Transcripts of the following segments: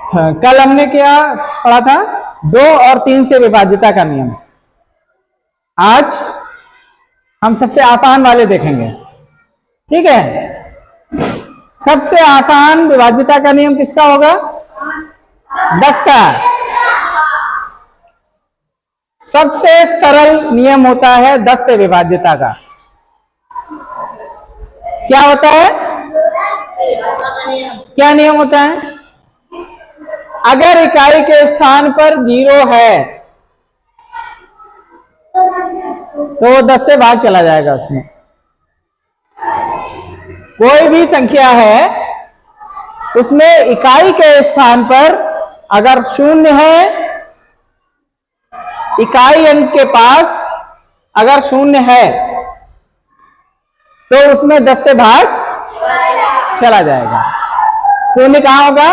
हाँ, कल हमने क्या पढ़ा था? 2 और 3 से विभाज्यता का नियम। आज हम सबसे आसान वाले देखेंगे, ठीक है। सबसे आसान विभाज्यता का नियम किसका होगा? 10 का। सबसे सरल नियम होता है 10 से विभाज्यता का। क्या होता है? क्या नियम होता है? अगर इकाई के स्थान पर 0 है तो वो 10 से भाग चला जाएगा। उसमें कोई भी संख्या है, उसमें इकाई के स्थान पर अगर 0 है, इकाई अंक के पास अगर 0 है तो उसमें 10 से भाग चला जाएगा। 0 कहां होगा?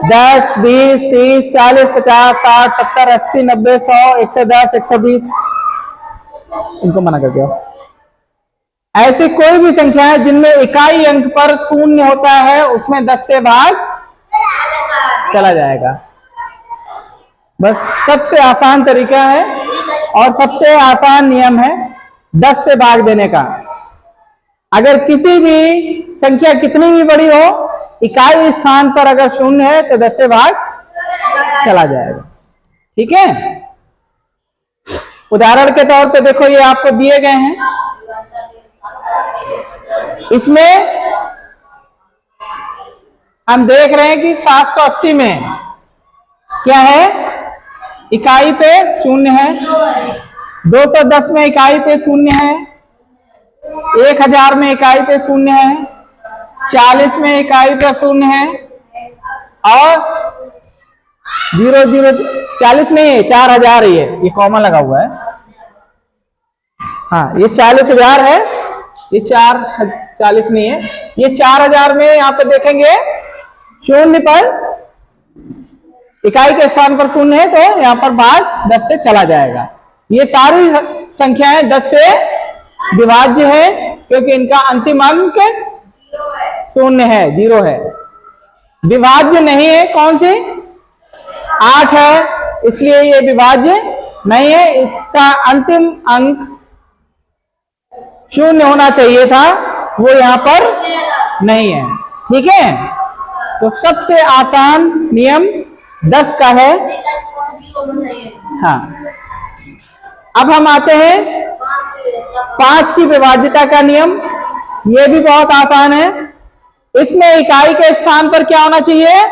10, 20, 30, 40, 50, 60, 70, 80, 90, 100, 110, 120। इनको मना कर दिया। ऐसी कोई भी संख्या है जिनमें इकाई अंक पर 0 होता है, उसमें 10 से भाग चला जाएगा। बस सबसे आसान तरीका है और सबसे आसान नियम है 10 से भाग देने का। अगर किसी भी संख्या कितनी भी बड़ी हो, इकाई स्थान पर अगर 0 है तो 10 से भाग चला जाएगा, ठीक है। उदाहरण के तौर पे देखो, ये आपको दिए गए हैं। इसमें हम देख रहे हैं कि 780 में क्या है? इकाई पे 0 है। 210 में इकाई पे 0 है। 1000 में इकाई पे 0 है। 40 में इकाई पे 0 है। और 00 40 नहीं है, 4000 ही है। ये कॉमा लगा हुआ है। हाँ, ये 40,000 है। ये 40 नहीं है, ये 4000 में यहां पे देखेंगे 0 पर इकाई के स्थान पर 0 है तो यहां पर भाग 10 से चला जाएगा। ये सारी संख्याएं 10 से विभाज्य है क्योंकि इनका अंतिम अंक 0 है, 0 है। विभाज्य नहीं है कौन सी? 8 है, इसलिए ये विभाज्य नहीं है। इसका अंतिम अंक 0 होना चाहिए था, वो यहां पर नहीं है, ठीक है। तो सबसे आसान नियम 10 का है। हाँ, अब हम आते हैं 5 की विभाज्यता का नियम। ये भी बहुत आसान है। इसमें इकाई के स्थान पर क्या होना चाहिए?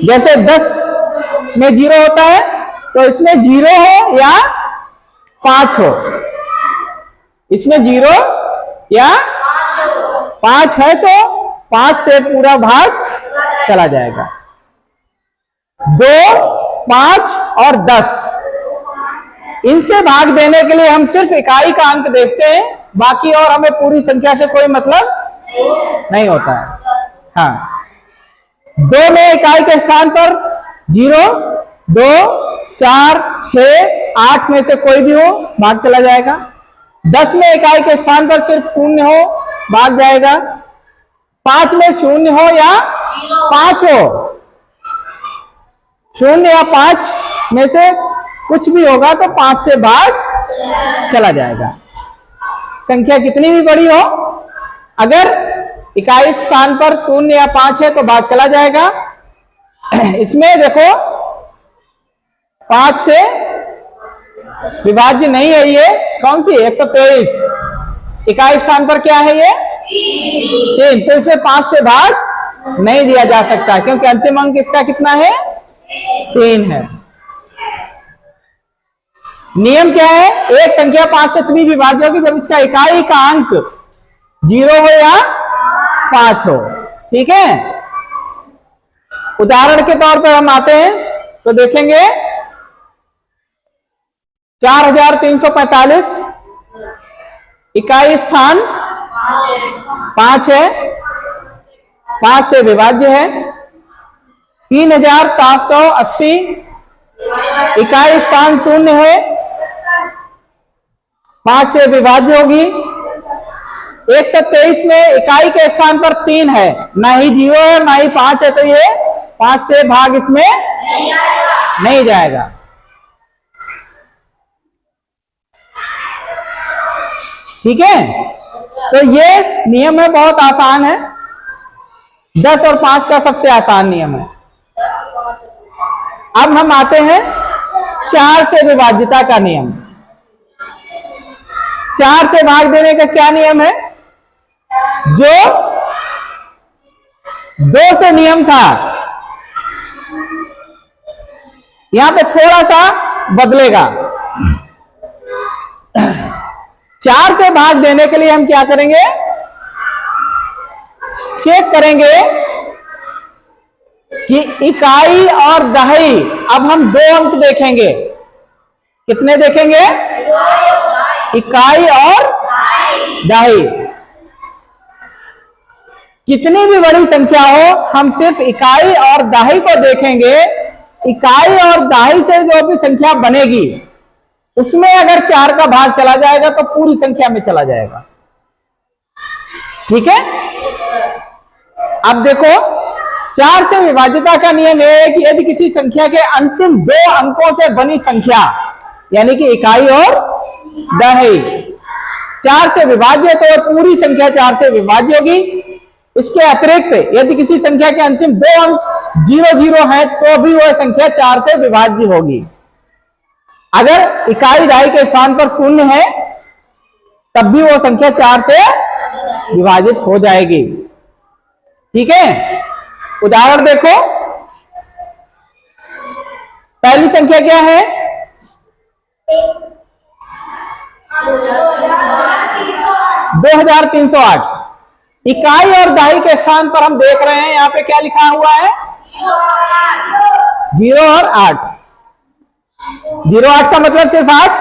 जैसे 10 में 0 होता है तो इसमें 0 हो या 5 हो। इसमें 0 या 5 है तो 5 से पूरा भाग चला जाएगा। 2, 5 और 10, इनसे भाग देने के लिए हम सिर्फ इकाई का अंक देखते हैं, बाकी और हमें पूरी संख्या से कोई मतलब नहीं होता है। हाँ, 2 में इकाई के स्थान पर 0, 2, 4, 6, 8 में से कोई भी हो भाग चला जाएगा। 10 में इकाई के स्थान पर सिर्फ 0 हो, भाग जाएगा। 5 में 0 हो या 5 हो, 0 या 5 में से कुछ भी होगा तो 5 से भाग चला जाएगा। संख्या कितनी भी बड़ी हो, अगर इकाई स्थान पर 0 या 5 है तो भाग चला जाएगा। इसमें देखो 5 से विभाज्य नहीं है। ये कौन सी? 123। इकाई स्थान पर क्या है? ये 3, तो इसे 5 से भाग नहीं दिया जा सकता क्योंकि अंतिम अंक इसका कितना है? 3 है। नियम क्या है? एक संख्या 5 से तभी विभाज्य होगी जब इसका इकाई का अंक 0 हो या 5 हो, ठीक है। उदाहरण के तौर पर हम आते हैं तो देखेंगे 4345 इकाई स्थान 5 है, 5 से विभाज्य है। 3780 इकाई स्थान 0 है, 5 से विभाज्य होगी। 123 में इकाई के स्थान पर 3 है, ना ही 0 है ना ही 5 है, तो ये 5 से भाग इसमें नहीं जाएगा। ठीक है, तो ये नियम है, बहुत आसान है। 10 और 5 का सबसे आसान नियम है। अब हम आते हैं 4 से विभाज्यता का नियम। 4 से भाग देने का क्या नियम है? जो 2 से नियम था, यहां पे थोड़ा सा बदलेगा। 4 से भाग देने के लिए हम क्या करेंगे? चेक करेंगे कि इकाई और दहाई, अब हम 2 अंक देखेंगे। कितने देखेंगे? इकाई और दहाई। कितनी भी बड़ी संख्या हो, हम सिर्फ इकाई और दहाई को देखेंगे। इकाई और दहाई से जो भी संख्या बनेगी, उसमें अगर 4 का भाग चला जाएगा तो पूरी संख्या में चला जाएगा। ठीक है, अब देखो 4 से विभाज्यता का नियम है कि यदि किसी संख्या के अंतिम 2 अंकों से बनी संख्या, यानी कि इकाई और दहाई 4 से विभाज्य है, तो पूरी संख्या 4 से विभाज्य होगी। इसके अतिरिक्त यदि किसी संख्या के अंतिम 2 अंक 0 0 है, तो भी वह संख्या 4 से विभाज्य होगी। अगर इकाई दहाई के स्थान पर 0 है, तब भी वो संख्या 4 से विभाजित हो जाएगी। ठीक है, उदाहरण देखो। पहली संख्या क्या है? 2308। इकाई और दहाई के स्थान पर हम देख रहे हैं, यहां पे क्या लिखा हुआ है? 0 और 8। 0 8 का मतलब सिर्फ 8।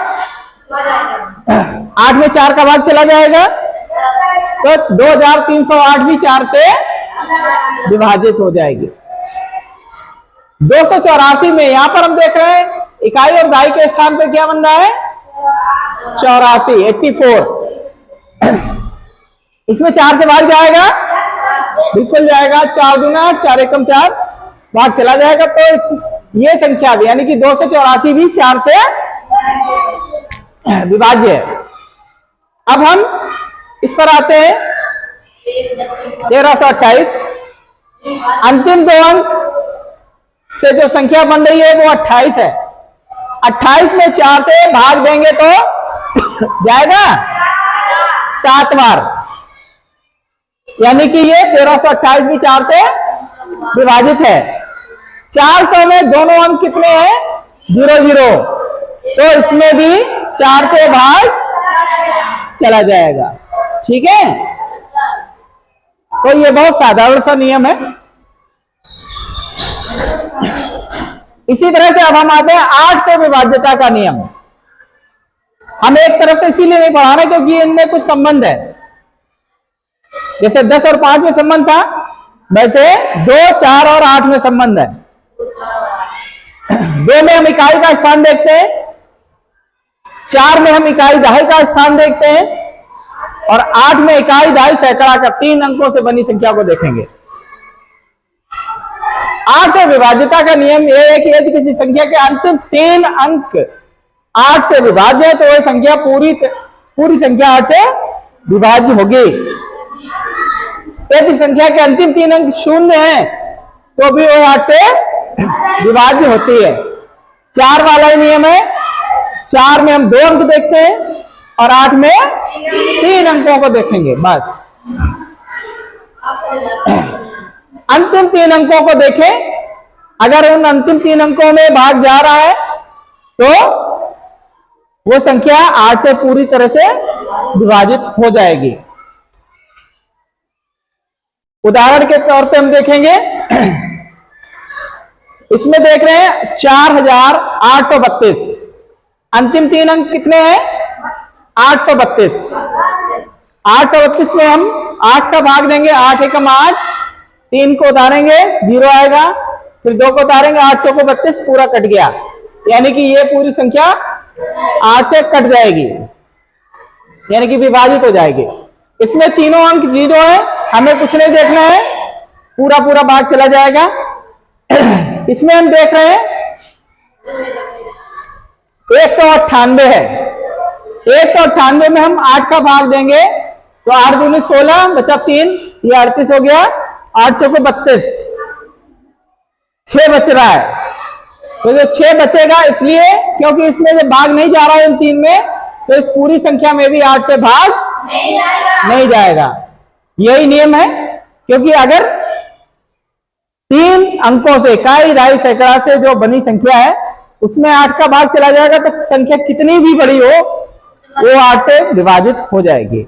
8 में 4 का भाग चला जाएगा, तो 2308 भी 4 से विभाजित हो जाएगी। 284 में यहां पर हम देख रहे हैं इकाई और दहाई के स्थान पर क्या बन रहा है? 84 84। इसमें 4 से भाग जाएगा? बिल्कुल जाएगा। 4 दूना 8, 4 एकम 4, भाग चला जाएगा। तो ये संख्या भी, यानी कि 284 भी 4 से विभाज्य है। अब हम इस पर आते हैं 1328। अंतिम 2 अंक से जो संख्या बन रही है वो 28 है। 28 में 4 से भाग देंगे तो जाएगा 7 बार, यानी कि ये 1328 भी 4 से विभाजित है। 400 में दोनों अंक कितने हैं? 0 0, तो इसमें भी 4 से भाग चला जाएगा। ठीक है, तो ये बहुत साधारण सा नियम है। इसी तरह से अब हम आते हैं 8 से विभाज्यता का नियम। हम एक तरफ से इसीलिए नहीं पढ़ा रहे क्योंकि इनमें कुछ संबंध है। जैसे 10 और 5 में संबंध था, वैसे 2 4 और 8 में संबंध है। 2 में हम इकाई का स्थान देखते हैं, 4 में हम इकाई दहाई का स्थान देखते हैं, और 8 में इकाई दहाई सैकड़ा का 3 अंकों से बनी संख्या को देखेंगे। 8 से विभाज्यता का नियम यह है कि यदि किसी संख्या के अंतिम 3 अंक 8 से विभाज्य है, तो वह संख्या पूरी संख्या 8 से विभाज्य होगी। यदि संख्या के अंतिम 3 अंक 0 है, तो भी वो 8 से विभाज्य होती है। 4 वाला ही नियम है। 4 में हम 2 अंक देखते हैं और 8 में 3 अंकों को देखेंगे, बस। अंतिम 3 अंकों को देखें, अगर उन अंतिम 3 अंकों में भाग जा रहा है, तो वो संख्या 8 से पूरी तरह से विभाजित हो जाएगी। उदाहरण के तौर पे हम देखेंगे, इसमें देख रहे हैं 4832। अंतिम 3 अंक कितने हैं? 832। 832 में हम 8 का भाग देंगे, 8 एकम 8, 3 को उतारेंगे 0 आएगा, फिर 2 को उतारेंगे 8 चौको 32, पूरा कट गया। यानी कि ये पूरी संख्या 8 से कट जाएगी, यानी कि विभाजित हो जाएगी। इसमें तीनों अंक 0 है, हमें कुछ नहीं देखना है, पूरा पूरा भाग चला जाएगा। इसमें हम देख रहे हैं 198 है, 198 में हम 8 का भाग देंगे तो 8 दूनी 16 बचा 3, ये 38 हो गया, 8 चौको 32, 6 बच रहा है। तो जो 6 बचेगा इसलिए क्योंकि इसमें से भाग नहीं जा रहा है इन 3 में, तो इस पूरी संख्या में भी 8 से भाग नहीं जाएगा। यही नियम है, क्योंकि अगर 3 अंकों से इकाई, दहाई, सैकड़ा से जो बनी संख्या है उसमें 8 का भाग चला जाएगा तो संख्या कितनी भी बड़ी हो वो 8 से विभाजित हो जाएगी।